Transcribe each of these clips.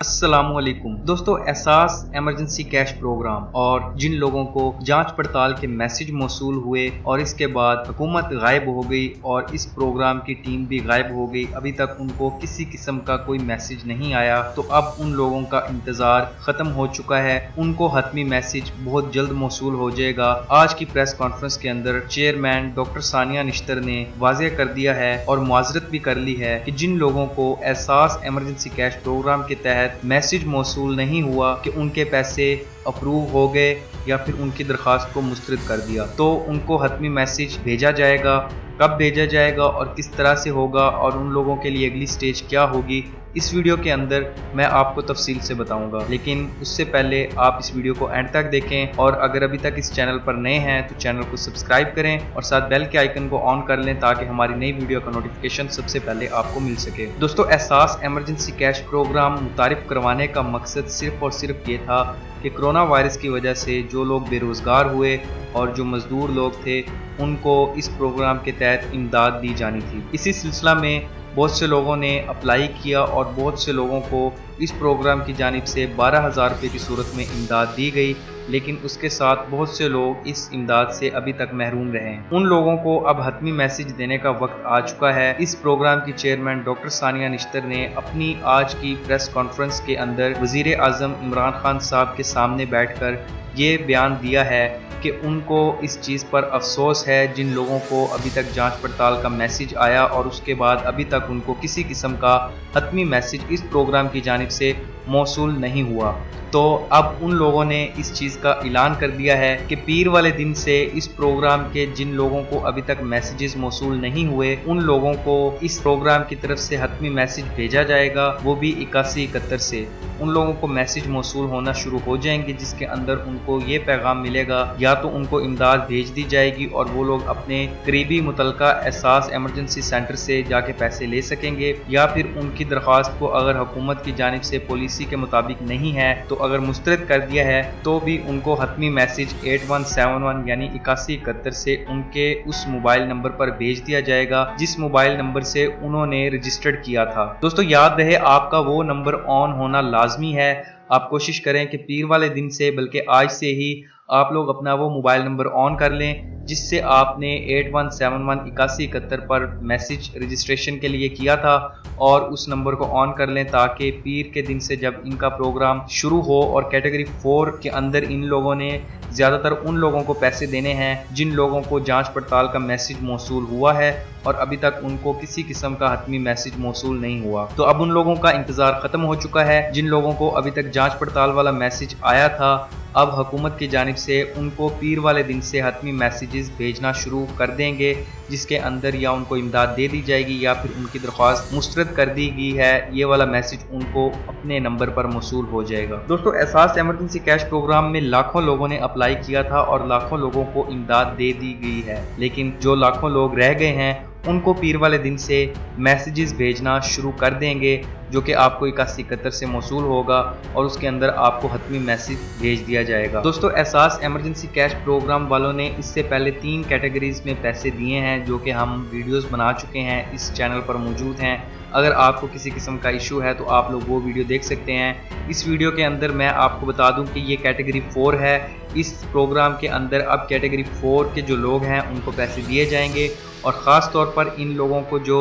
अस्सलाम वालेकुम दोस्तों, एहसास एमरजेंसी कैश प्रोग्राम और जिन लोगों को जांच पड़ताल के मैसेज मौसूल हुए और इसके बाद हुकूमत गायब हो गई और इस प्रोग्राम की टीम भी गायब हो गई, अभी तक उनको किसी किस्म का कोई मैसेज नहीं आया। तो अब उन लोगों का इंतजार खत्म हो चुका है, उनको हतमी मैसेज बहुत जल्द मौसूल हो जाएगा। आज की प्रेस कॉन्फ्रेंस के अंदर चेयरमैन डॉक्टर सानिया निश्तर ने वाज़ेह कर दिया है और मुआज़रत भी कर ली है कि जिन लोगों को एहसास एमरजेंसी कैश प्रोग्राम के तहत मैसेज मौसूल नहीं हुआ कि उनके पैसे अप्रूव हो गए या फिर उनकी दरख्वास्त को मुस्तरद कर दिया, तो उनको हतमी मैसेज भेजा जाएगा। कब भेजा जाएगा और किस तरह से होगा और उन लोगों के लिए अगली स्टेज क्या होगी, इस वीडियो के अंदर मैं आपको तफसील से बताऊंगा। लेकिन उससे पहले आप इस वीडियो को एंड तक देखें और अगर अभी तक इस चैनल पर नए हैं तो चैनल को सब्सक्राइब करें और साथ बेल के आइकन को ऑन कर लें ताकि हमारी नई वीडियो का नोटिफिकेशन सबसे पहले आपको मिल सके। दोस्तों, एहसास एमरजेंसी कैश प्रोग्राम मुतारिफ करवाने का मकसद सिर्फ और सिर्फ ये था कि कोरोना वायरस की वजह से जो लोग बेरोज़गार हुए और जो मजदूर लोग थे उनको इस प्रोग्राम के तहत इमदाद दी जानी थी। इसी सिलसिला में बहुत से लोगों ने अप्लाई किया और बहुत से लोगों को इस प्रोग्राम की जानिब से 12,000 रुपये की सूरत में इमदाद दी गई, लेकिन उसके साथ बहुत से लोग इस इमदाद से अभी तक महरूम रहे हैं। उन लोगों को अब हतमी मैसेज देने का वक्त आ चुका है। इस प्रोग्राम की चेयरमैन डॉक्टर सानिया निश्तर ने अपनी आज की प्रेस कॉन्फ्रेंस के अंदर वज़ीर आज़म इमरान खान साहब के सामने बैठकर ये बयान दिया है कि उनको इस चीज़ पर अफसोस है जिन लोगों को अभी तक जांच पड़ताल का मैसेज आया और उसके बाद अभी तक उनको किसी किस्म का हतमी मैसेज इस प्रोग्राम की जानिब से मौसूल नहीं हुआ। तो अब उन लोगों ने इस चीज़ का ऐलान कर दिया है कि पीर वाले दिन से इस प्रोग्राम के जिन लोगों को अभी तक मैसेजेस मौसूल नहीं हुए उन लोगों को इस प्रोग्राम की तरफ से हतमी मैसेज भेजा जाएगा, वो भी 81-71 से। उन लोगों को मैसेज मौसूल होना शुरू हो जाएंगे जिसके अंदर उनको ये पैगाम मिलेगा या तो उनको इमदाद भेज दी जाएगी और वो लोग अपने करीबी मुतलका एहसास एमरजेंसी सेंटर से जाके पैसे ले सकेंगे, या फिर उनकी दरख्वास्त को अगर हुकूमत की जानिब से पॉलिसी के मुताबिक नहीं है तो अगर मुस्तरद कर दिया है तो भी उनको हतमी मैसेज 8171 यानी 8171 से उनके उस मोबाइल नंबर पर भेज दिया जाएगा जिस मोबाइल नंबर से उन्होंने रजिस्टर्ड किया था। दोस्तों, याद रहे आपका वो नंबर ऑन होना लाजमी है। आप कोशिश करें कि पीर वाले दिन से बल्कि आज से ही आप लोग अपना वो मोबाइल नंबर ऑन कर लें जिससे आपने 8171 पर मैसेज रजिस्ट्रेशन के लिए किया था, और उस नंबर को ऑन कर लें ताकि पीर के दिन से जब इनका प्रोग्राम शुरू हो और कैटेगरी 4 के अंदर इन लोगों ने ज़्यादातर उन लोगों को पैसे देने हैं जिन लोगों को जांच पड़ताल का मैसेज मौसूल हुआ है और अभी तक उनको किसी किस्म का हतमी मैसेज मौसूल नहीं हुआ। तो अब उन लोगों का इंतज़ार ख़त्म हो चुका है जिन लोगों को अभी तक जांच पड़ताल वाला मैसेज आया था। अब हुकूमत की जानिब से उनको पीर वाले दिन से हतमी मैसेजेस भेजना शुरू कर देंगे जिसके अंदर या उनको इमदाद दे दी जाएगी या फिर उनकी दरख्वास्त मुस्तरद कर दी गई है, ये वाला मैसेज उनको अपने नंबर पर मौसूल हो जाएगा। दोस्तों, एहसास एमरजेंसी कैश प्रोग्राम में लाखों लोगों ने अप्लाई किया था और लाखों लोगों को इमदाद दे दी गई है, लेकिन जो लाखों लोग रह गए हैं उनको पीर वाले दिन से मैसेजेस भेजना शुरू कर देंगे जो कि आपको 8171 से मौसूल होगा और उसके अंदर आपको हतमी मैसेज भेज दिया जाएगा। दोस्तों, एहसास एमरजेंसी कैश प्रोग्राम वालों ने इससे पहले 3 कैटेगरीज में पैसे दिए हैं जो कि हम वीडियोस बना चुके हैं, इस चैनल पर मौजूद हैं। अगर आपको किसी किस्म का इशू है तो आप लोग वो वीडियो देख सकते हैं। इस वीडियो के अंदर मैं आपको बता दूं कि ये कैटेगरी 4 है। इस प्रोग्राम के अंदर अब कैटेगरी 4 के जो लोग हैं उनको पैसे दिए जाएंगे और ख़ास तौर पर इन लोगों को जो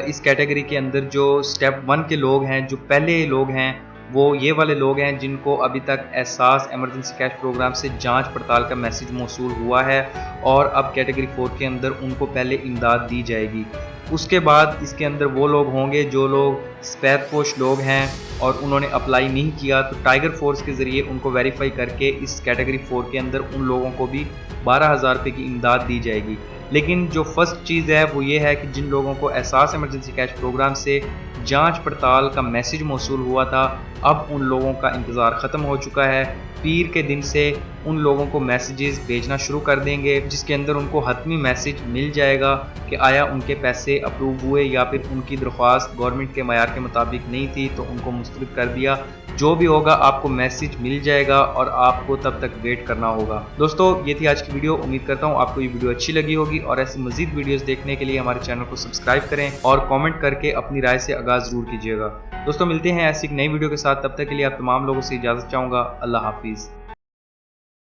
इस कैटेगरी के अंदर जो स्टेप 1 के लोग हैं, जो पहले लोग हैं, वो ये वाले लोग हैं जिनको अभी तक एहसास एमरजेंसी कैश प्रोग्राम से जांच पड़ताल का मैसेज मौसूल हुआ है और अब कैटेगरी 4 के अंदर उनको पहले इमदाद दी जाएगी। उसके बाद इसके अंदर वो लोग होंगे जो लोग स्पैर पोश लोग हैं और उन्होंने अप्लाई नहीं किया, तो टाइगर फोर्स के ज़रिए उनको वेरीफाई करके इस कैटेगरी 4 के अंदर उन लोगों को भी 12,000 रुपये की इमदाद दी जाएगी। लेकिन जो फर्स्ट चीज़ है वो ये है कि जिन लोगों को एहसास एमरजेंसी कैश प्रोग्राम से जांच पड़ताल का मैसेज मौसूल हुआ था, अब उन लोगों का इंतज़ार ख़त्म हो चुका है। पीर के दिन से उन लोगों को मैसेजेस भेजना शुरू कर देंगे जिसके अंदर उनको हतमी मैसेज मिल जाएगा कि आया उनके पैसे अप्रूव हुए या फिर उनकी दरख्वास्त गवर्नमेंट के मयार के मुताबिक नहीं थी तो उनको मुस्तरद कर दिया। जो भी होगा आपको मैसेज मिल जाएगा और आपको तब तक वेट करना होगा। दोस्तों ये थी आज की वीडियो। उम्मीद करता हूँ आपको ये वीडियो अच्छी लगी होगी और ऐसी मजीद वीडियोस देखने के लिए हमारे चैनल को सब्सक्राइब करें और कमेंट करके अपनी राय से आगाज़ जरूर कीजिएगा। दोस्तों मिलते हैं ऐसी एक नई वीडियो के साथ, तब तक के लिए आप तमाम लोगों से इजाज़त चाहूँगा। अल्लाह हाफिज़।